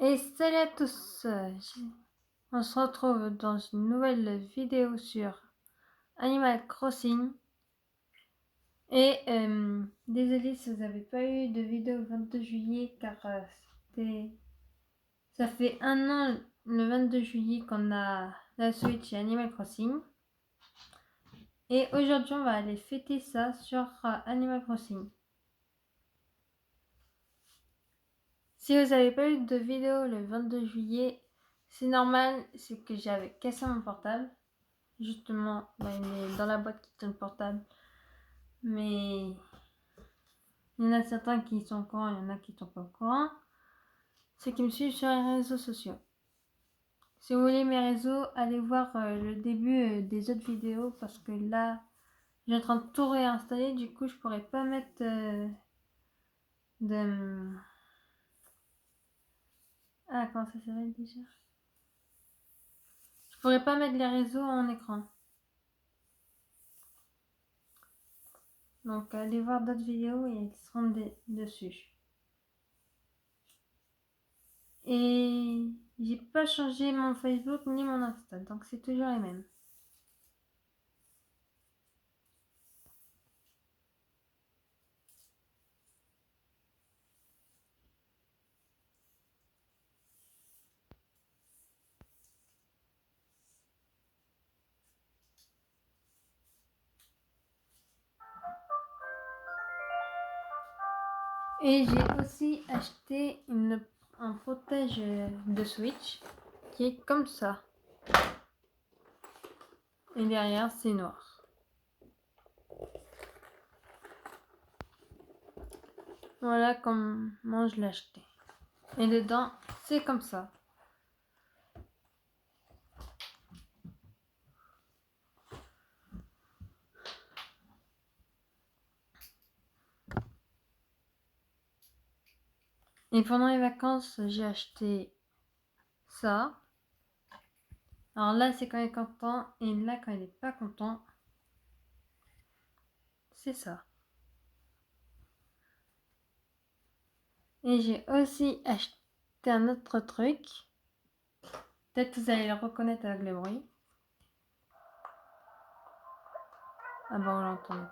Et salut à tous, on se retrouve dans une nouvelle vidéo sur Animal Crossing. Et désolé si vous n'avez pas eu de vidéo le 22 juillet car ça fait un an le 22 juillet qu'on a la Switch et Animal Crossing. Et aujourd'hui on va aller fêter ça sur Animal Crossing. Si vous n'avez pas eu de vidéo le 22 juillet, c'est normal, c'est que j'avais cassé mon portable. Justement, là, il est dans la boîte qui tient le portable. Mais il y en a certains qui sont au courant, il y en a qui ne sont pas au courant. Ceux qui me suivent sur les réseaux sociaux. Si vous voulez mes réseaux, allez voir le début des autres vidéos parce que là, je suis en train de tout réinstaller. Du coup, je pourrais pas mettre de... Ah, comment ça s'appelle déjà? Je pourrais pas mettre les réseaux en écran. Donc, allez voir d'autres vidéos et elles seront dessus. Et j'ai pas changé mon Facebook ni mon Insta, donc c'est toujours les mêmes. Et j'ai aussi acheté un protège de Switch qui est comme ça. Et derrière, c'est noir. Voilà comment je l'ai acheté. Et dedans, c'est comme ça. Et pendant les vacances, j'ai acheté ça. Alors là, c'est quand il est content. Et là, quand il n'est pas content, c'est ça. Et j'ai aussi acheté un autre truc. Peut-être que vous allez le reconnaître avec le bruit. Ah bon, on l'entend.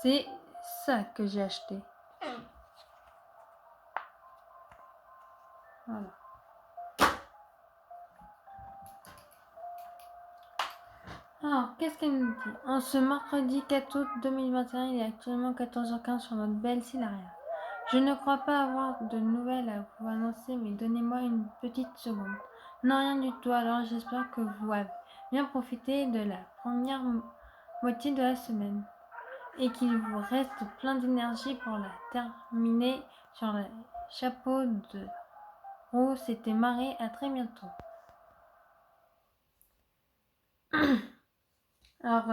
C'est ça que j'ai acheté. Voilà. Alors, qu'est-ce qu'elle nous dit? En ce mercredi 4 août 2021, il est actuellement 14h15 sur notre belle Silaria. Je ne crois pas avoir de nouvelles à vous annoncer, mais donnez-moi une petite seconde. Non, rien du tout, alors j'espère que vous avez bien profité de la première moitié de la semaine et qu'il vous reste plein d'énergie pour la terminer sur le chapeau de roue. C'était marré, à très bientôt. Alors,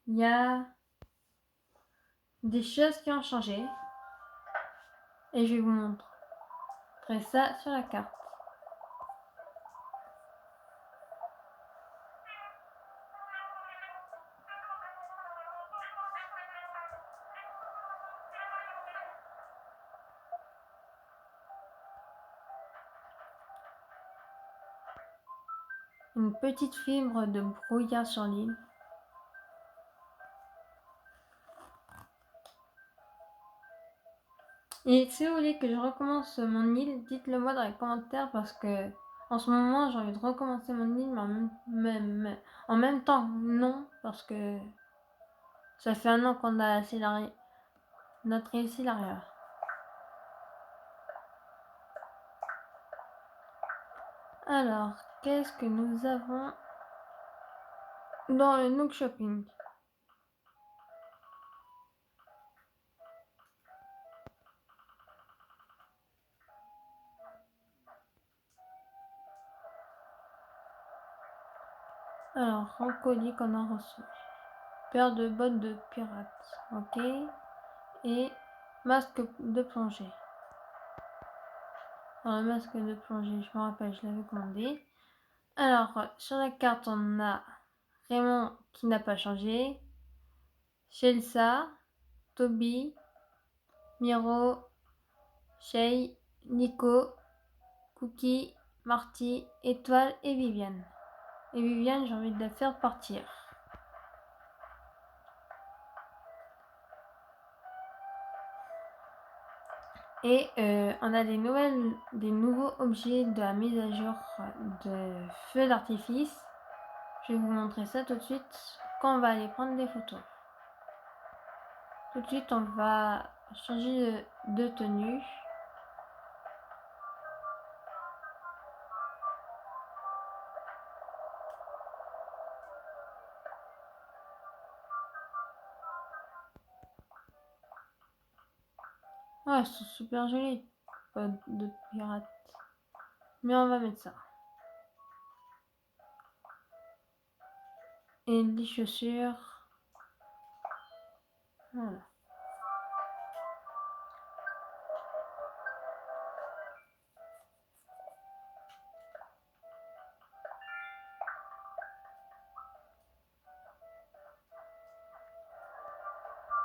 il y a des choses qui ont changé et je vais vous montrer ça sur la carte. Une petite fibre de brouillard sur l'île. Et si vous voulez que je recommence mon île, dites-le moi dans les commentaires parce que en ce moment j'ai envie de recommencer mon île, mais en même temps non, parce que ça fait un an qu'on a notre île Silaria. Alors, qu'est-ce que nous avons dans le Nook Shopping? Alors, un colis qu'on a reçu. Paire de bottes de pirate. Ok. Et masque de plongée. Alors, le masque de plongée, je me rappelle, je l'avais commandé. Alors, sur la carte, on a Raymond qui n'a pas changé. Chelsea, Toby, Miro, Shay, Nico, Cookie, Marty, Étoile et Viviane. Et Viviane, j'ai envie de la faire partir. Et on a des nouveaux objets de la mise à jour de feux d'artifice. Je vais vous montrer ça tout de suite quand on va aller prendre des photos. Tout de suite, on va changer de tenue. Ouais, elles sont super jolies, pas de pirates. Mais on va mettre ça. Et les chaussures. Voilà.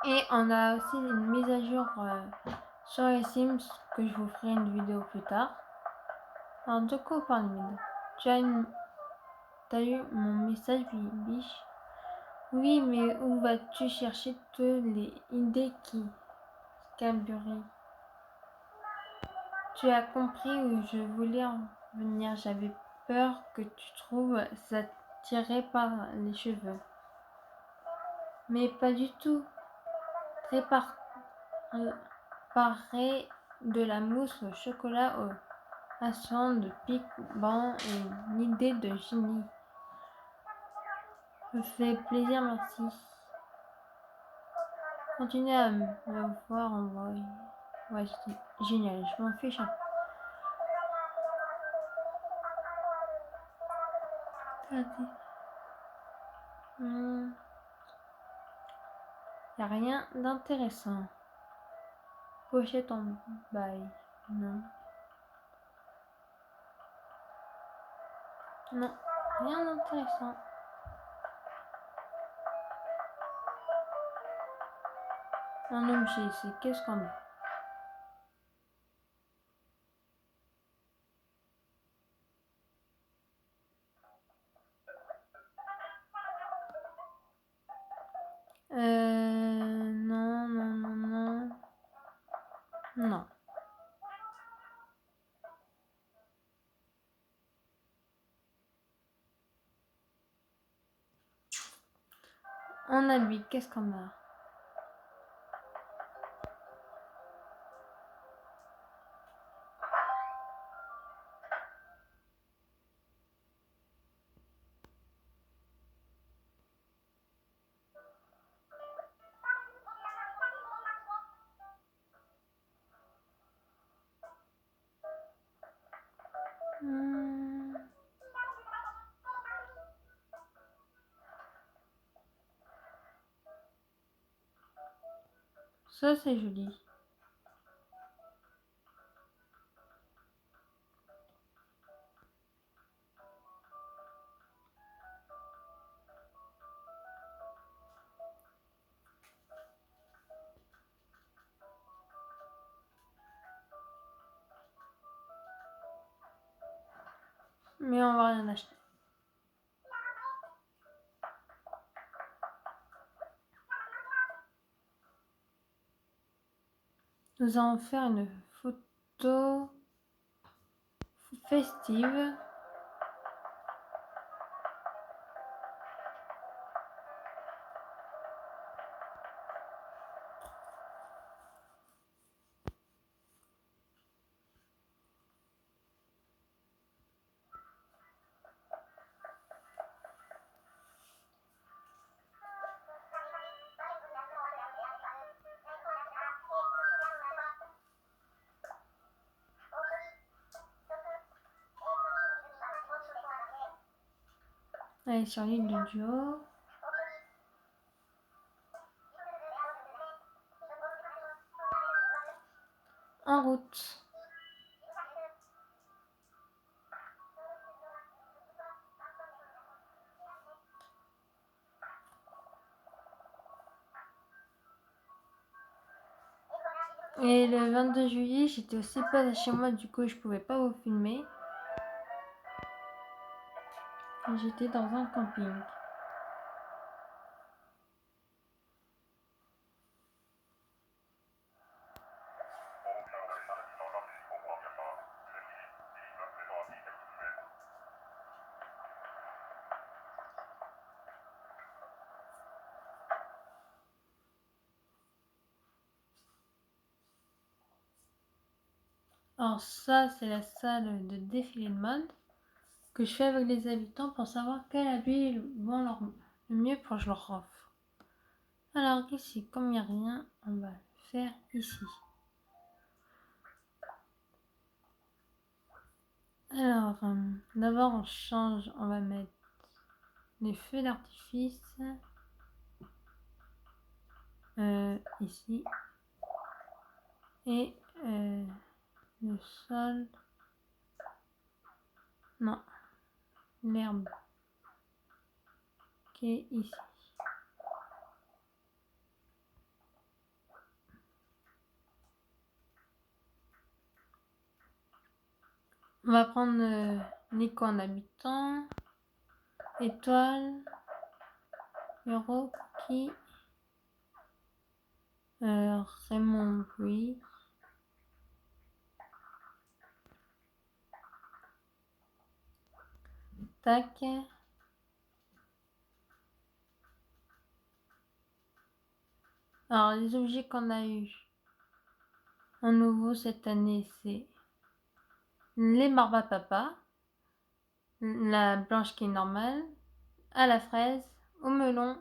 Et on a aussi une mise à jour sur les Sims que je vous ferai une vidéo plus tard. Alors de quoi on parle, Mid? T'as eu mon message, biche? Oui, mais où vas-tu chercher toutes les idées qui Cadbury? Tu as compris où je voulais en venir. J'avais peur que tu trouves ça tiré par les cheveux. Mais pas du tout. Préparer de la mousse au chocolat à son de pic bon et une idée de génie. Me fait plaisir, merci. Continuez à me voir en voix. Ouais, c'est génial, je m'en fiche un peu. Y a rien d'intéressant. Pochette en bail. Non. Non, rien d'intéressant. Un objet, c'est qu'est-ce qu'on a? Non, non, non, non. Non. On a lui, qu'est-ce qu'on a? Ça, c'est joli. Mais on va rien acheter. Nous allons faire une photo festive. Allez, sur l'île de duo. En route. Et le 22 juillet, j'étais aussi pas chez moi, du coup je pouvais pas vous filmer. J'étais dans un camping. Alors ça, c'est la salle de défilé de mode que je fais avec les habitants pour savoir quel habit vont le mieux pour que je leur offre. Alors ici, comme il n'y a rien, on va le faire ici. Alors, d'abord on change, on va mettre les feux d'artifice ici. Et le sol, non, l'herbe qui est ici. On va prendre l'icône habitant, étoile, euro, cookie, Raymond Louis. Tac. Alors les objets qu'on a eu en nouveau cette année, c'est les barbes à papa, la blanche qui est normale, à la fraise, au melon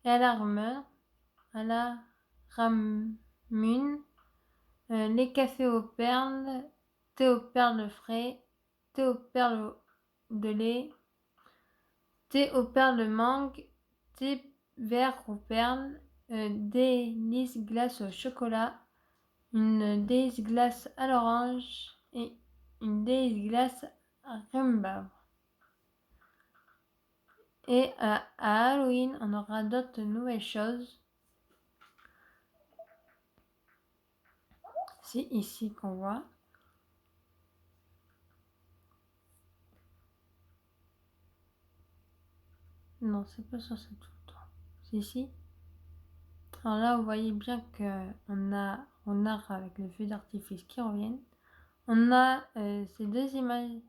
et à la rumeur, à la ramune, les cafés aux perles, thé aux perles frais, thé aux perles de lait, thé aux perles de mangue, thé vert aux perles, délice glace au chocolat, une délice glace à l'orange et une délice glace à rhubarbe. Et à Halloween, on aura d'autres nouvelles choses. C'est ici qu'on voit. Non, c'est pas sur cette photo. C'est ici. Alors là, vous voyez bien qu'on a avec les feux d'artifice qui reviennent. On a ces deux images.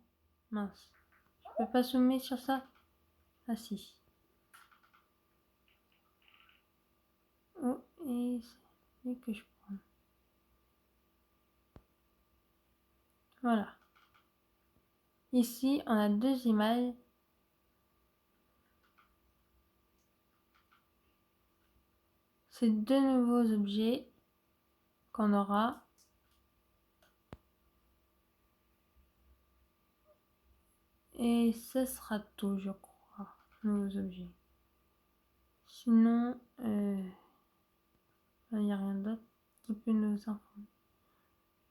Mince. Je peux pas zoomer sur ça. Ah si. Oh, et c'est lui que je prends. Voilà. Ici, on a deux images. C'est deux nouveaux objets qu'on aura. Et ce sera tout, je crois. Nouveaux objets. Sinon, il n'y a rien d'autre qui peut nous informer.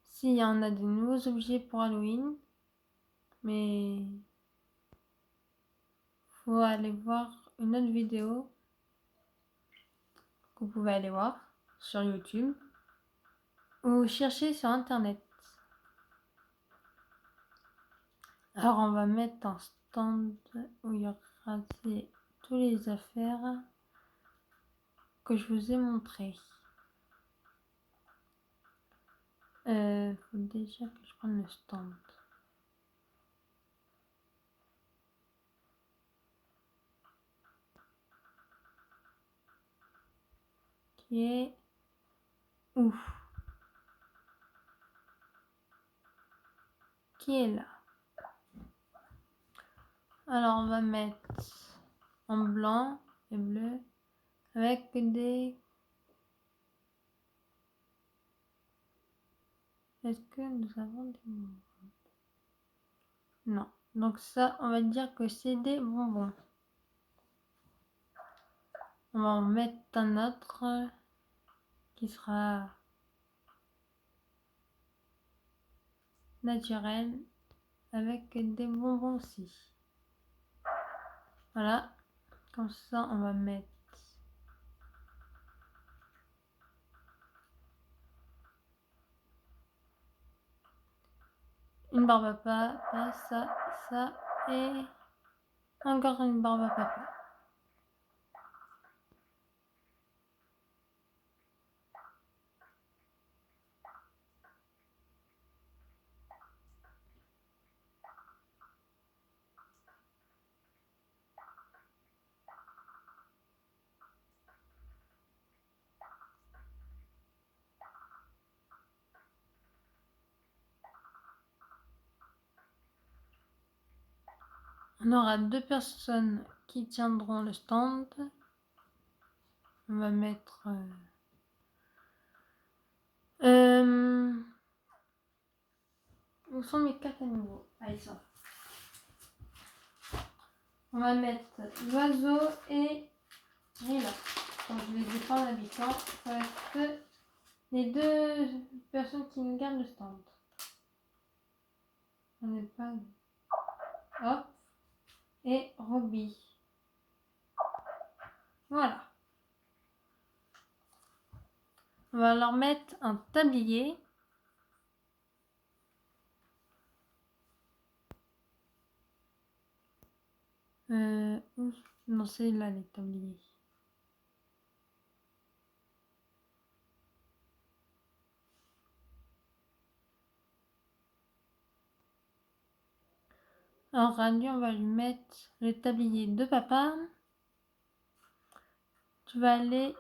Si, il y en a des nouveaux objets pour Halloween. Mais faut aller voir une autre vidéo que vous pouvez aller voir sur YouTube ou chercher sur internet. Alors on va mettre un stand où il y aura toutes les affaires que je vous ai montrées. Faut déjà que je prenne le stand. Qui est où? Qui est là? Alors on va mettre en blanc et bleu avec des... Est-ce que nous avons des bonbons? Non. Donc ça, on va dire que c'est des bonbons. On va en mettre un autre qui sera naturel avec des bonbons aussi. Voilà. Comme ça, on va mettre une barbe à papa, ça et encore une barbe à papa. On aura 2 personnes qui tiendront le stand. On va mettre... où sont mes cartes à nouveau? Ah, ils sont là. On va mettre l'oiseau et Rila. Donc je les ai pas en habitant. Ça va être les 2 personnes qui nous gardent le stand. On n'est pas... Hop. Et Robbie. Voilà. On va leur mettre un tablier. Non, c'est là les tabliers. Alors, Randy, on va lui mettre le tablier de papa. Tu vas aller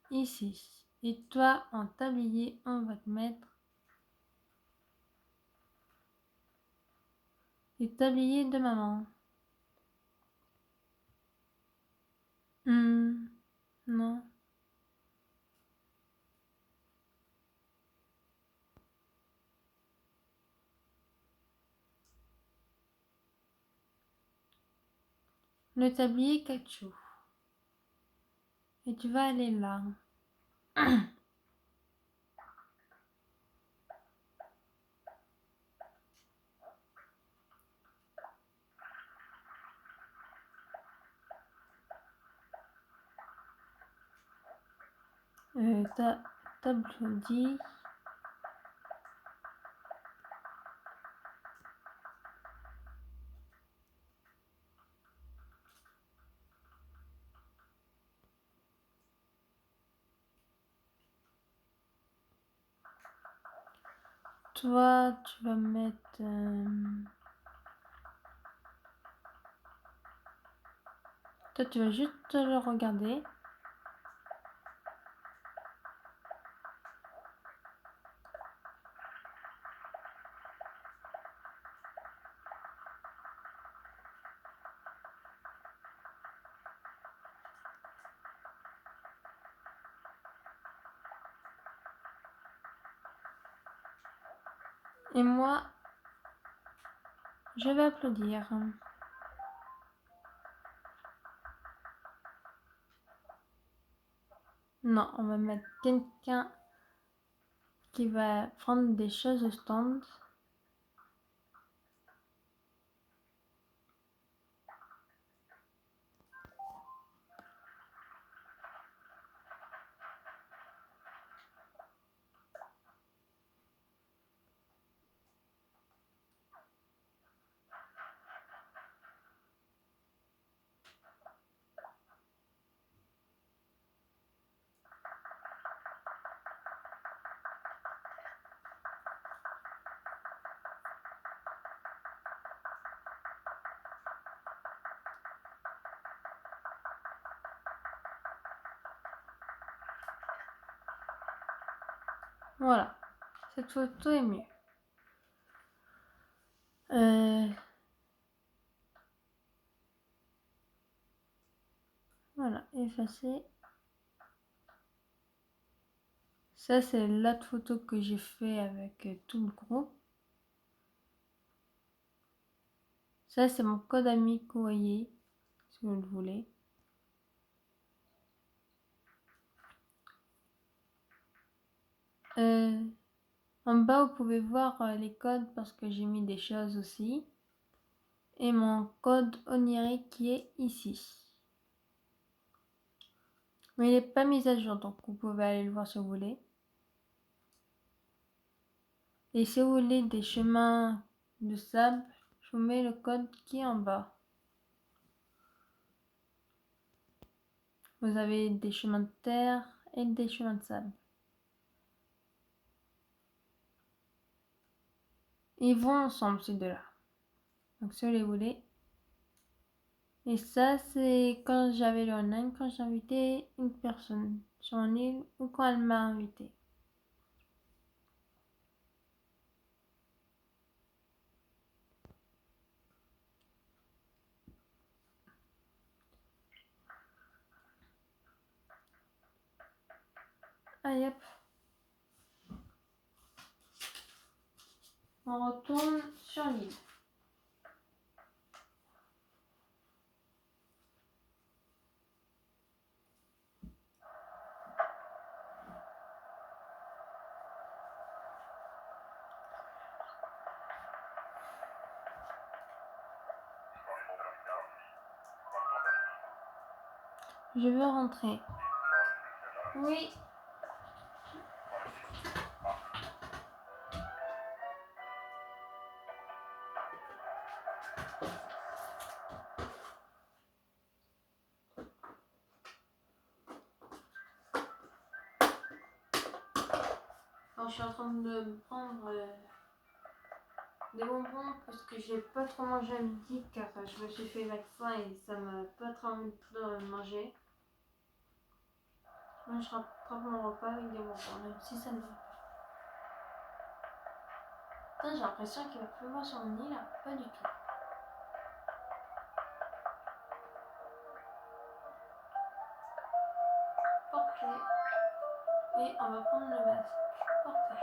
ici. Et toi, en tablier, on va te mettre les tabliers de maman. Non. Le tablier Kachu. Et tu vas aller là. T'applaudis. Toi, tu vas mettre... Toi, tu vas juste le regarder. Et moi, je vais applaudir. Non, on va mettre quelqu'un qui va prendre des choses au stand. Voilà, cette photo est mieux. Voilà, effacer. Ça, c'est l'autre photo que j'ai fait avec tout le groupe. Ça, c'est mon code ami courrier, si vous le voulez. En bas, vous pouvez voir les codes parce que j'ai mis des choses aussi. Et mon code onirique qui est ici. Mais il n'est pas mis à jour, donc vous pouvez aller le voir si vous voulez. Et si vous voulez des chemins de sable. Je vous mets le code qui est en bas. Vous avez des chemins de terre et des chemins de sable. Ils vont ensemble ces deux-là. Donc si vous les voulez. Et ça c'est quand j'avais le online, quand j'invitais une personne sur mon île ou quand elle m'a invité. Allez hop. On retourne sur l'île. Je veux rentrer. Oui. Alors, je suis en train de prendre des bonbons parce que j'ai pas trop mangé à midi car je me suis fait vaccin et ça m'a pas trop envie de manger. Moi je rattrape mon repas avec des bonbons même si ça ne va pas. Putain, j'ai l'impression qu'il va pleuvoir sur mon île là, pas du tout. Portez. Et on va prendre le masque. Portez.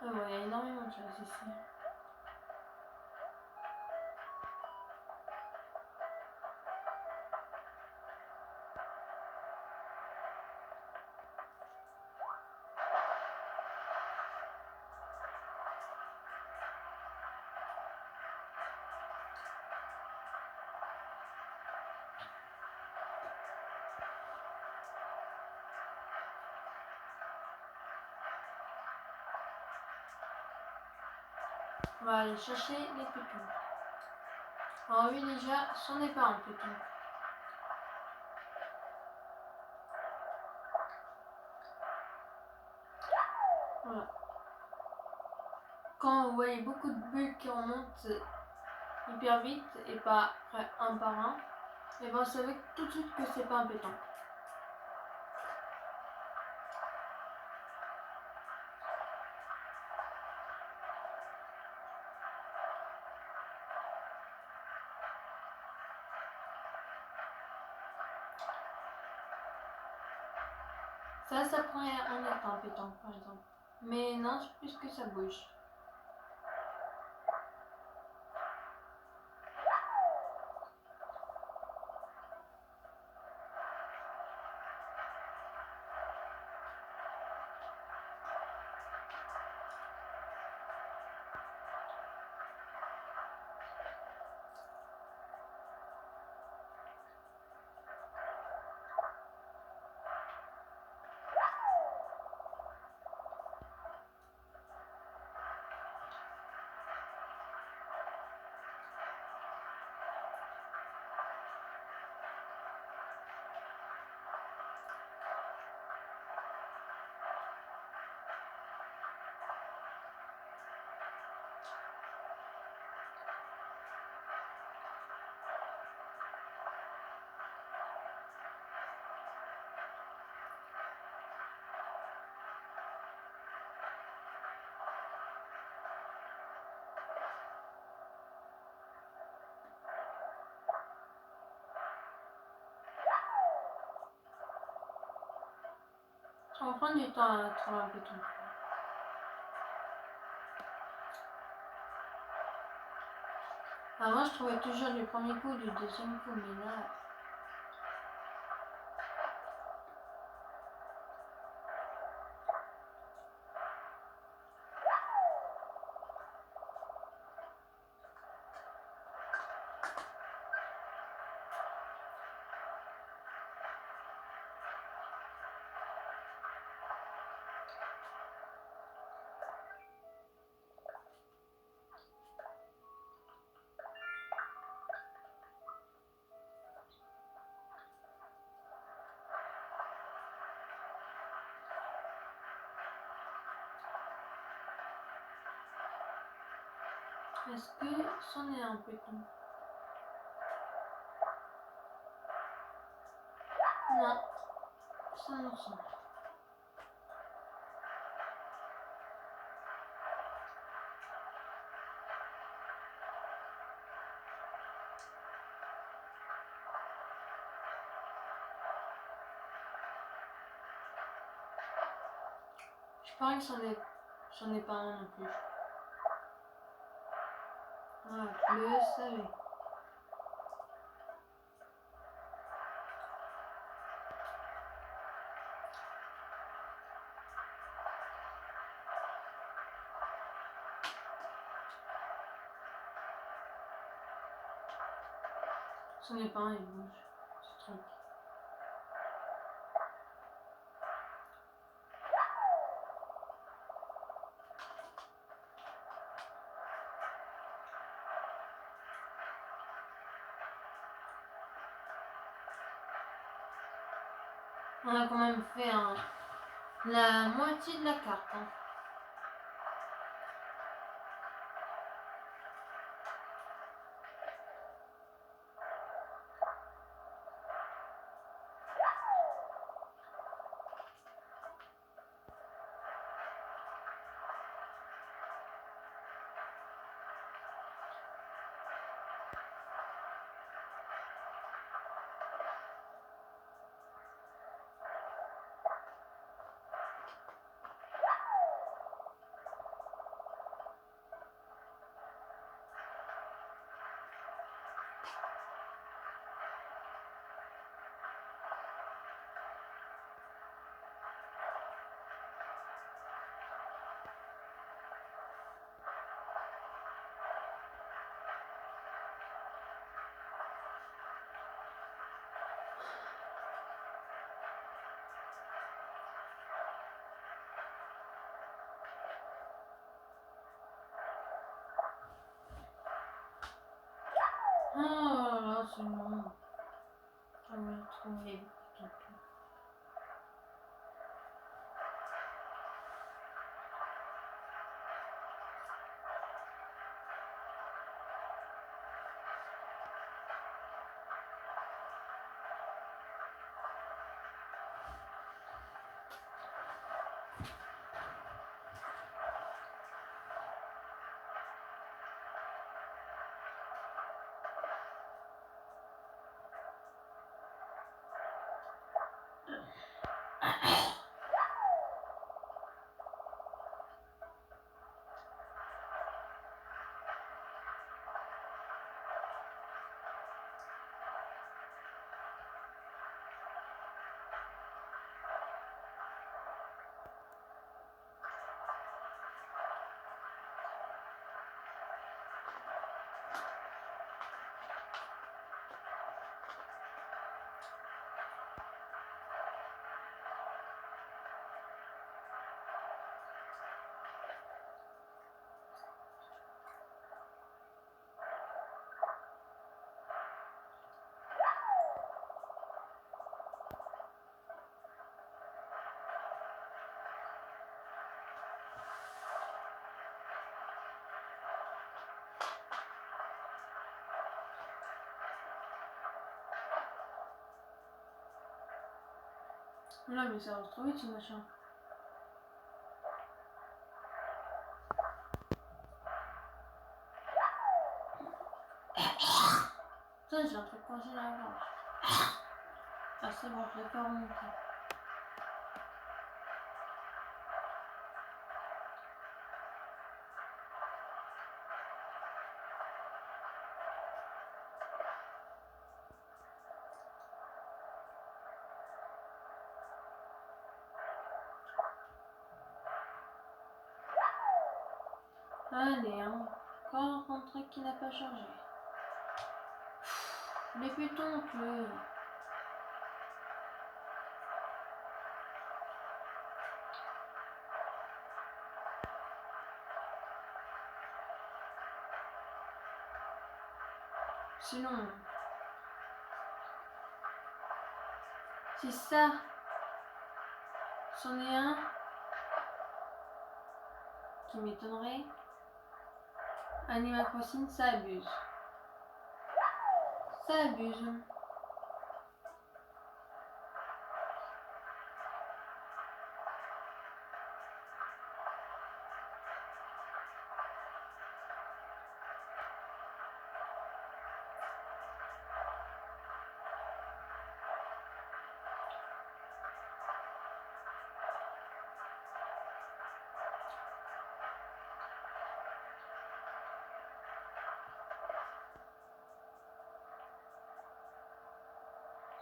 Ah bon, il y a énormément de choses ici. On va aller chercher les pétounes. Alors lui déjà, c'en est pas un pétoun. Voilà. Quand vous voyez beaucoup de bulles qui remontent hyper vite et pas un par un, et ben vous savez tout de suite que c'est pas un péton. Ça pourrait en être un péton par exemple. Mais non, c'est plus que ça bouge. Ça va prendre du temps à trouver un péton. Avant, je trouvais toujours du premier coup, du deuxième coup, mais là... Est-ce que c'en est un peu tout? Non, ça ne sonne pas. Je parie que c'en est pas un non plus. Ah, je le savais. C'en est pas un, il bouge. Ce truc. On a quand même fait la moitié de la carte. Hein. Oh là là, c'est long. Je vais le trouver bientôt. Là, mais ça va trop vite ce machin. Putain, j'ai un truc coincé dans la gorge. Ah, c'est bon, je l'ai pas remonté. Allez, encore un truc qui n'a pas changé. Les pétoncles. Sinon, si ça, c'en est un qui m'étonnerait, Animal Crossing, ça abuse. Ça abuse.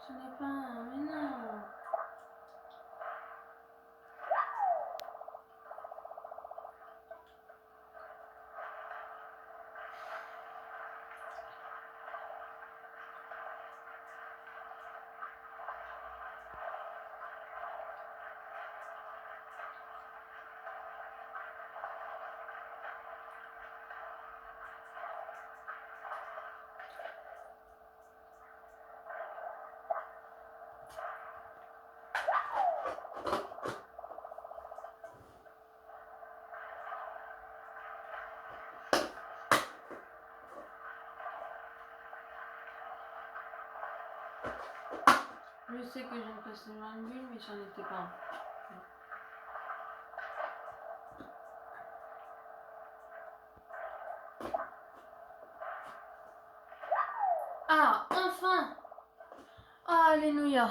Ce n'est pas un... Mais non. Je sais que j'ai passé loin de bulle, mais j'en étais pas un. Ah, enfin! Ah, alléluia!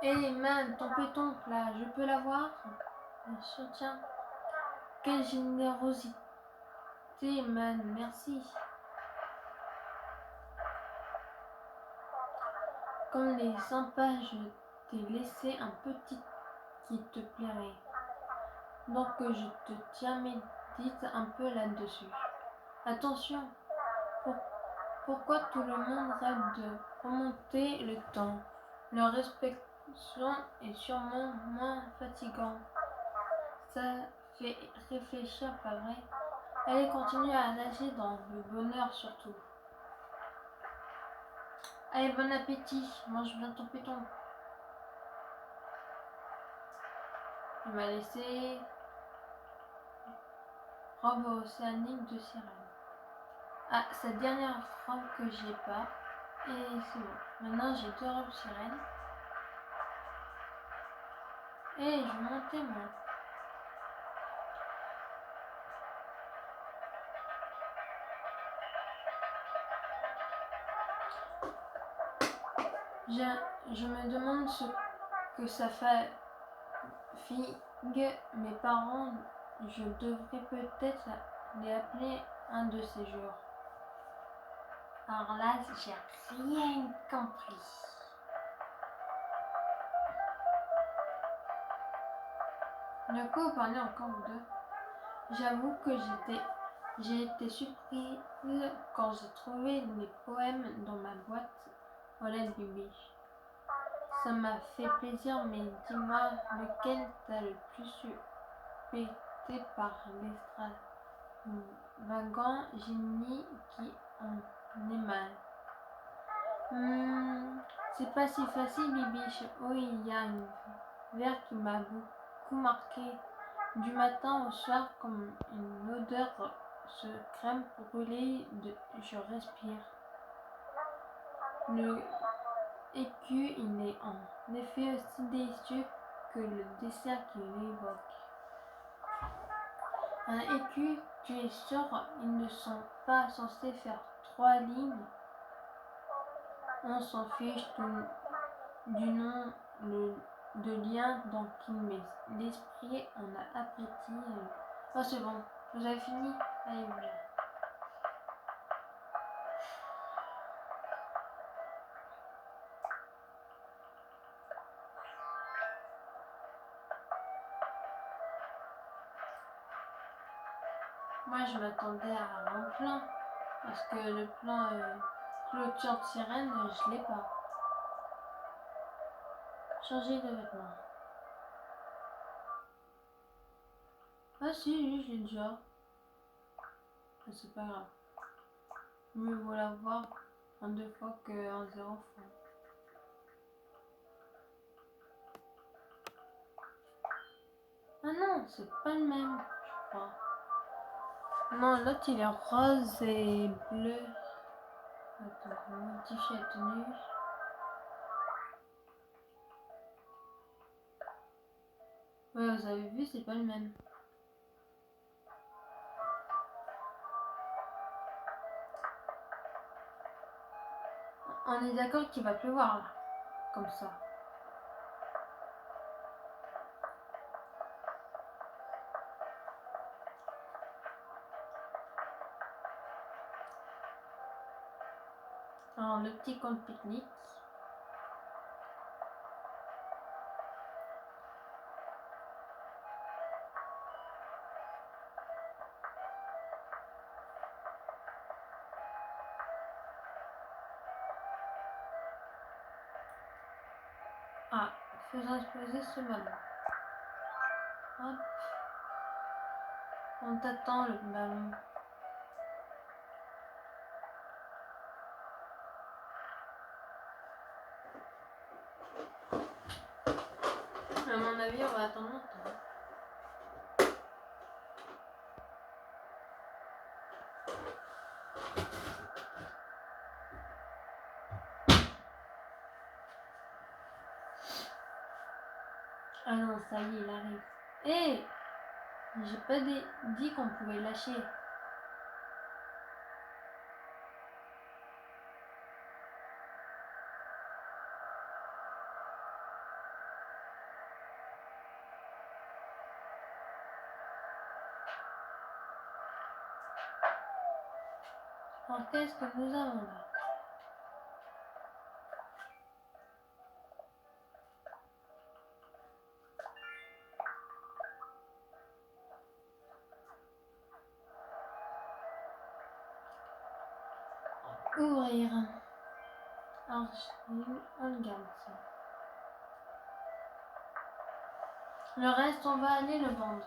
Hey man, ton pétoncle là, je peux l'avoir? Je soutiens. Quelle générosité, man, merci. Comme les sympas, je t'ai laissé un petit qui te plairait. Donc je te tiens, médite un peu là-dessus. Attention, pourquoi tout le monde rêve de remonter le temps? Le respectation est sûrement moins fatigant. Ça fait réfléchir, pas vrai? Allez, continue à nager dans le bonheur surtout. Allez, bon appétit, mange bien ton péton. Il m'a laissé robe océanique de sirène. Ah, cette dernière robe que j'ai pas. Et c'est bon. Maintenant j'ai 2 robes sirènes. Et je vais monter moi. Je me demande ce que ça fait figue mes parents. Je devrais peut-être les appeler un de ces jours. Alors là, j'ai rien compris. De quoi vous parlez encore vous deux? J'avoue que j'ai été surprise quand j'ai trouvé les poèmes dans ma boîte aux lettres bibiches. Ça m'a fait plaisir, mais dis-moi, lequel t'a le plus pété par l'extravagant génie qui en émane? C'est pas si facile, Bibiche. Oh, il y a un vers qui m'a beaucoup marqué. Du matin au soir, comme une odeur se crème brûlée, je respire. Le écu, il est en effet aussi délicieux que le dessert qui l'évoque. Un écu, tu es sûr, ils ne sont pas censés faire 3 lignes. On s'en fiche du nom de lien dans qui met l'esprit en a apprécié. Oh, c'est bon, vous avez fini? Allez, voilà. Moi, je m'attendais à un plein. Parce que le plan clôture de sirène, je l'ai pas. Changer de vêtements. Ah si, je l'ai déjà. Mais c'est pas grave. Mieux vaut l'avoir en 2 fois qu'en 0 fois. Ah non, c'est pas le même, je crois. Non, l'autre il est rose et bleu. Attends, je vais modifier la tenue. Ouais, vous avez vu, c'est pas le même. On est d'accord qu'il va pleuvoir là, comme ça. Alors, le petit compte pique-nique. Ah, faisons exploser ce ballon. Hop. On t'attend le ballon. À mon avis, on va attendre longtemps. Ah non, ça y est, il arrive. Hé, j'ai pas dit qu'on pouvait lâcher. Alors, qu'est-ce que nous avons là? Ouvrir. Archive, on garde ça. Le reste, on va aller le vendre.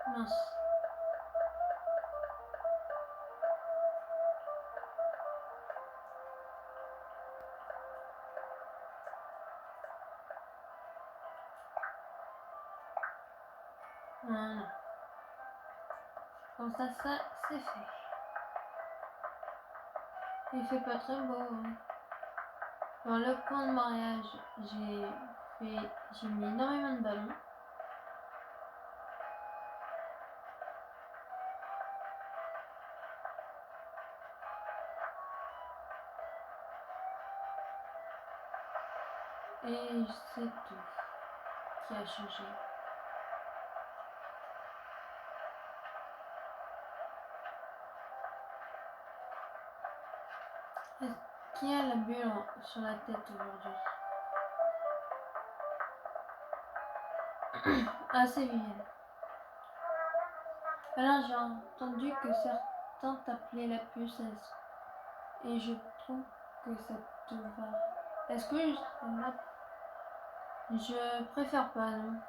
Mince. Voilà. Comme ça, c'est fait. Il fait pas très beau. Hein. Dans le camp de mariage, j'ai mis énormément de ballons. Et c'est tout qui a changé. Qui a la bulle sur la tête aujourd'hui? Ah, c'est Viviane. Alors j'ai entendu que certains t'appelaient la pucesse. Et je trouve que ça te va. Est-ce que je préfère pas, non?